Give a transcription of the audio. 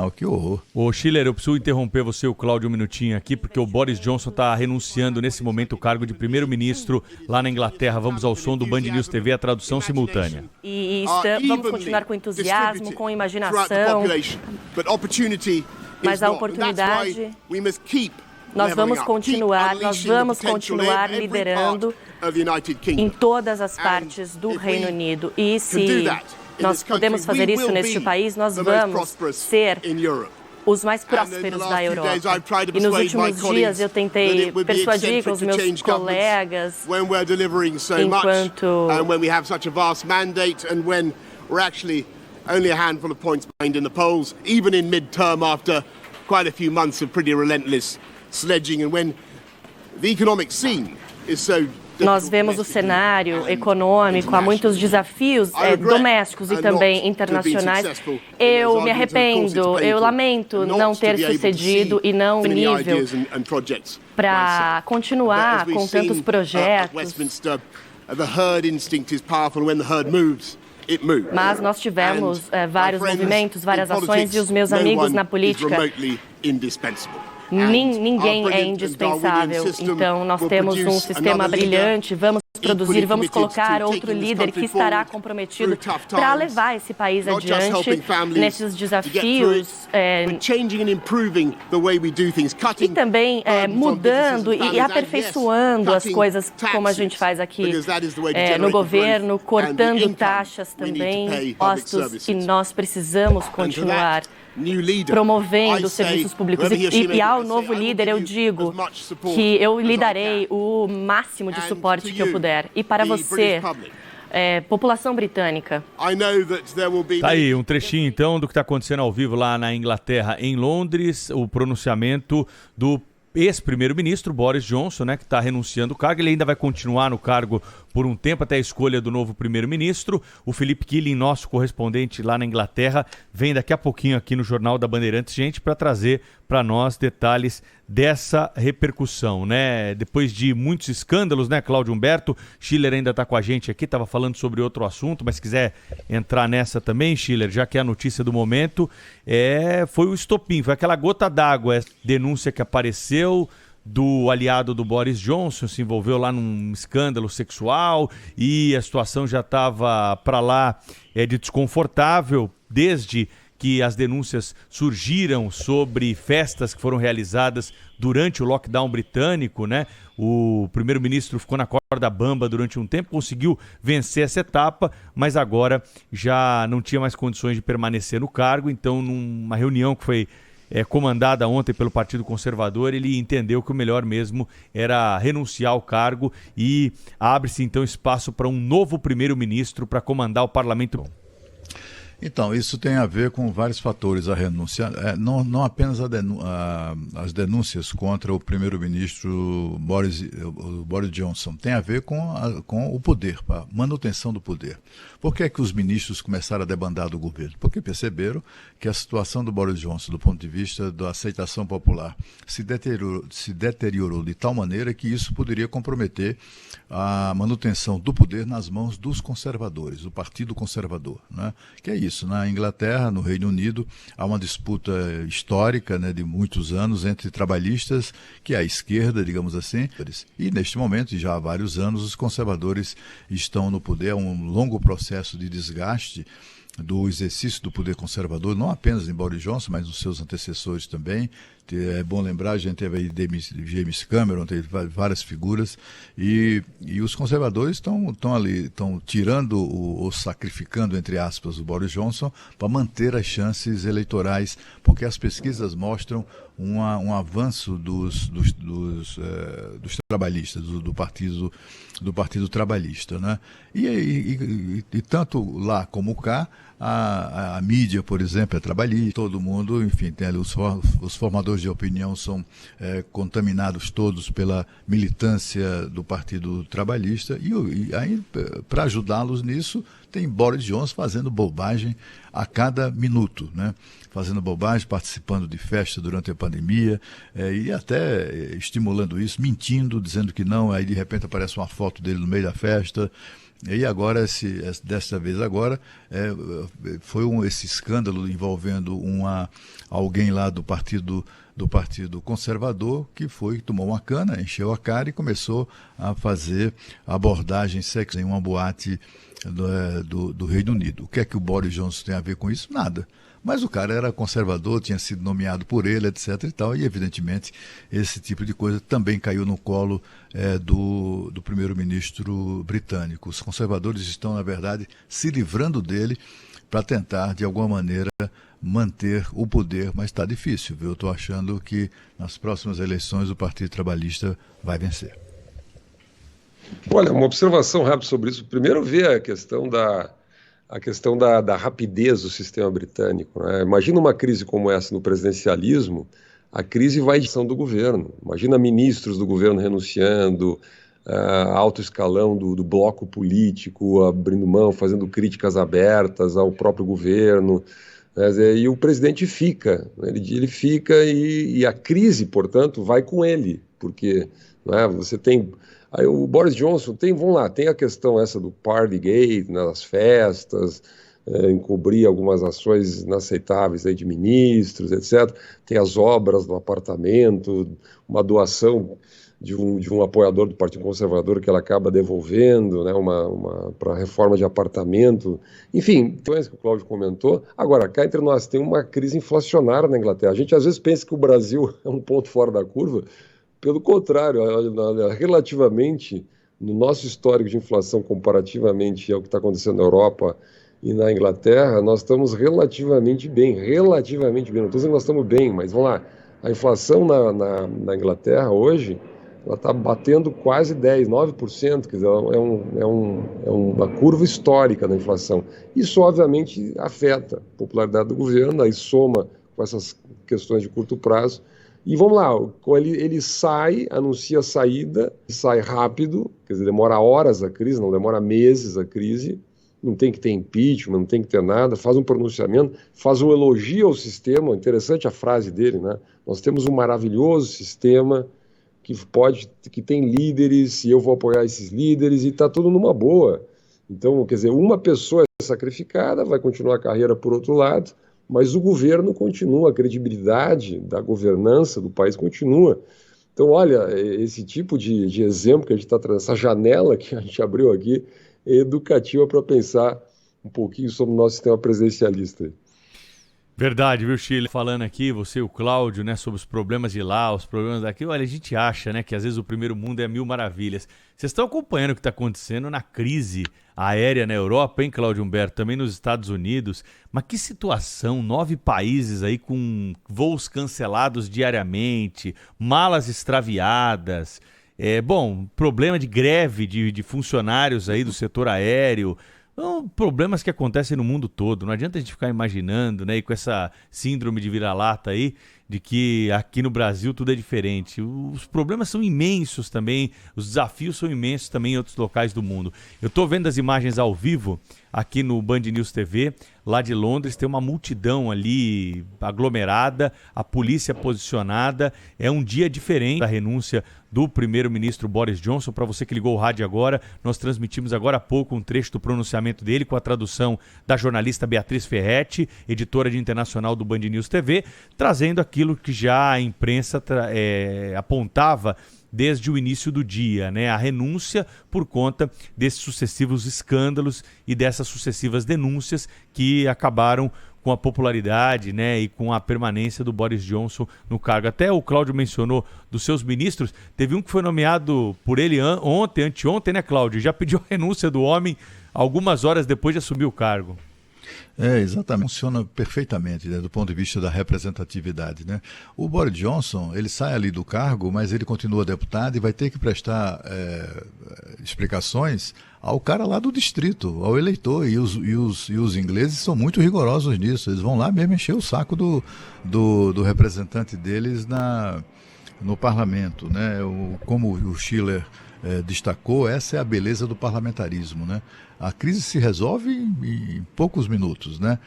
Sensacional, que horror. Ô Schiller, eu preciso interromper você, o Cláudio, um minutinho aqui, porque o Boris Johnson está renunciando nesse momento o cargo de primeiro-ministro lá na Inglaterra. Vamos ao som do Band News TV, a tradução simultânea. Vamos continuar com entusiasmo, com imaginação, mas a oportunidade, nós vamos continuar liderando em todas as partes do Reino Unido. E se nós podemos fazer isso neste país, nós vamos ser os mais prósperos da Europa. E nos últimos dias eu tentei persuadir com os meus colegas, enquanto only a handful of points behind in the polls, even in mid-term after quite a few months of pretty relentless sledging, and when the economic scene is so nós vemos o cenário econômico, há muitos desafios domésticos e também internacionais. Eu me arrependo, eu lamento não ter sucedido e não o nível para continuar com tantos projetos. Mas nós tivemos vários movimentos, várias ações e os meus amigos na política, ninguém é indispensável. Então nós temos um sistema brilhante, vamos produzir, vamos colocar outro líder que estará comprometido para levar esse país adiante nesses desafios e também mudando e aperfeiçoando as coisas como a gente faz aqui no governo, cortando taxas também, impostos, e nós precisamos continuar promovendo serviços públicos. E ao novo líder eu digo que eu lhe darei o máximo de suporte que eu puder. E para você, população britânica. Tá aí um trechinho então do que está acontecendo ao vivo lá na Inglaterra, em Londres, o pronunciamento do ex-primeiro-ministro Boris Johnson, né, que está renunciando o cargo. Ele ainda vai continuar no cargo por um tempo até a escolha do novo primeiro-ministro. O Felipe Killing, nosso correspondente lá na Inglaterra, vem daqui a pouquinho aqui no Jornal da Bandeirantes, gente, para trazer para nós detalhes dessa repercussão, né? Depois de muitos escândalos, né, Cláudio Humberto? Schiller ainda está com a gente aqui, estava falando sobre outro assunto, mas se quiser entrar nessa também, Schiller, já que é a notícia do momento, foi o estopim, foi aquela gota d'água, essa denúncia que apareceu do aliado do Boris Johnson, se envolveu lá num escândalo sexual e a situação já estava para lá de desconfortável desde que as denúncias surgiram sobre festas que foram realizadas durante o lockdown britânico, né? O primeiro-ministro ficou na corda bamba durante um tempo, conseguiu vencer essa etapa, mas agora já não tinha mais condições de permanecer no cargo. Então, numa reunião que foi comandada ontem pelo Partido Conservador, ele entendeu que o melhor mesmo era renunciar ao cargo e abre-se então espaço para um novo primeiro-ministro para comandar o parlamento. Então, isso tem a ver com vários fatores, a renúncia, não apenas as denúncias contra o primeiro-ministro Boris Johnson, tem a ver com o poder, a manutenção do poder. Por que é que os ministros começaram a debandar do governo? Porque perceberam que a situação do Boris Johnson, do ponto de vista da aceitação popular, se deteriorou de tal maneira que isso poderia comprometer a manutenção do poder nas mãos dos conservadores, do Partido Conservador, né? Que é isso, na Inglaterra, no Reino Unido, há uma disputa histórica, né, de muitos anos entre trabalhistas, que é a esquerda, digamos assim, e neste momento, e já há vários anos, os conservadores estão no poder, um longo processo de desgaste do exercício do poder conservador, não apenas em Boris Johnson, mas nos seus antecessores também. É bom lembrar, a gente teve aí James Cameron, teve várias figuras, e os conservadores estão ali, estão tirando ou sacrificando, entre aspas, o Boris Johnson para manter as chances eleitorais, porque as pesquisas mostram um avanço dos trabalhistas, do partido trabalhista, né? E tanto lá como cá, a mídia, por exemplo, é trabalhista, todo mundo, enfim, tem ali os formadores de opinião são contaminados todos pela militância do Partido Trabalhista, e aí, para ajudá-los nisso, tem Boris Johnson fazendo bobagem a cada minuto, né? Fazendo bobagem, participando de festa durante a pandemia, e até estimulando isso, mentindo, dizendo que não, aí de repente aparece uma foto dele no meio da festa. E agora, desta vez agora, foi esse escândalo envolvendo alguém lá do Partido Conservador que tomou uma cana, encheu a cara e começou a fazer abordagem sexual em uma boate do Reino Unido. O que é que o Boris Johnson tem a ver com isso? Nada. Mas o cara era conservador, tinha sido nomeado por ele, etc. e tal, e evidentemente esse tipo de coisa também caiu no colo do primeiro-ministro britânico. Os conservadores estão, na verdade, se livrando dele para tentar, de alguma maneira, manter o poder, mas está difícil, viu? Eu estou achando que nas próximas eleições o Partido Trabalhista vai vencer. Olha, uma observação rápida sobre isso. Primeiro, ver a questão da rapidez do sistema britânico, né? Imagina uma crise como essa no presidencialismo, a crise vai de ação do governo. Imagina ministros do governo renunciando, alto escalão do bloco político abrindo mão, fazendo críticas abertas ao próprio governo. E o presidente fica, ele fica e a crise, portanto, vai com ele, porque você tem... Aí o Boris Johnson tem a questão essa do Partygate, nas festas, encobrir algumas ações inaceitáveis aí de ministros, etc. Tem as obras do apartamento, uma doação de um apoiador do Partido Conservador que ela acaba devolvendo, né, para reforma de apartamento. Enfim, então é isso que o Cláudio comentou. Agora, cá entre nós, tem uma crise inflacionária na Inglaterra. A gente às vezes pensa que o Brasil é um ponto fora da curva. Pelo contrário, relativamente, no nosso histórico de inflação, comparativamente ao que está acontecendo na Europa e na Inglaterra, nós estamos relativamente bem. Não estou dizendo que nós estamos bem, mas vamos lá. A inflação na Inglaterra hoje, ela está batendo quase 9%, quer dizer, é uma curva histórica da inflação. Isso, obviamente, afeta a popularidade do governo, aí soma com essas questões de curto prazo. E vamos lá, ele anuncia a saída, sai rápido, quer dizer, demora horas a crise, não demora meses a crise, não tem que ter impeachment, não tem que ter nada, faz um pronunciamento, faz um elogio ao sistema, interessante a frase dele, né? Nós temos um maravilhoso sistema que tem líderes, e eu vou apoiar esses líderes, e está tudo numa boa. Então, quer dizer, uma pessoa é sacrificada, vai continuar a carreira por outro lado, mas o governo continua, a credibilidade da governança do país continua. Então, olha, esse tipo de exemplo que a gente está trazendo, essa janela que a gente abriu aqui, é educativa para pensar um pouquinho sobre o nosso sistema presidencialista. Verdade, viu, Chile? Falando aqui, você e o Cláudio, né, sobre os problemas de lá, os problemas daqui. Olha, a gente acha, né, que às vezes o primeiro mundo é mil maravilhas. Vocês estão acompanhando o que está acontecendo na crise aérea na Europa, hein, Cláudio Humberto? Também nos Estados Unidos. Mas que situação, 9 países aí com voos cancelados diariamente, malas extraviadas. Problema de greve de funcionários aí do setor aéreo. São problemas que acontecem no mundo todo. Não adianta a gente ficar imaginando, né, e com essa síndrome de vira-lata aí, de que aqui no Brasil tudo é diferente. Os problemas são imensos também, os desafios são imensos também em outros locais do mundo. Eu estou vendo as imagens ao vivo aqui no Band News TV, lá de Londres, tem uma multidão ali aglomerada, a polícia posicionada. É um dia diferente da renúncia do primeiro-ministro Boris Johnson. Para você que ligou o rádio agora, nós transmitimos agora há pouco um trecho do pronunciamento dele com a tradução da jornalista Beatriz Ferretti, editora de internacional do Band News TV, trazendo aquilo que já a imprensa apontava desde o início do dia, né? A renúncia por conta desses sucessivos escândalos e dessas sucessivas denúncias que acabaram com a popularidade, né, e com a permanência do Boris Johnson no cargo. Até o Cláudio mencionou dos seus ministros, teve um que foi nomeado por ele anteontem, né, Cláudio? Já pediu a renúncia do homem algumas horas depois de assumir o cargo. Exatamente. Funciona perfeitamente, né, do ponto de vista da representatividade, né? O Boris Johnson, ele sai ali do cargo, mas ele continua deputado e vai ter que prestar explicações ao cara lá do distrito, ao eleitor. E os ingleses são muito rigorosos nisso. Eles vão lá mesmo encher o saco do representante deles no parlamento, né? Como o Schiller destacou, essa é a beleza do parlamentarismo, né? A crise se resolve em poucos minutos, né?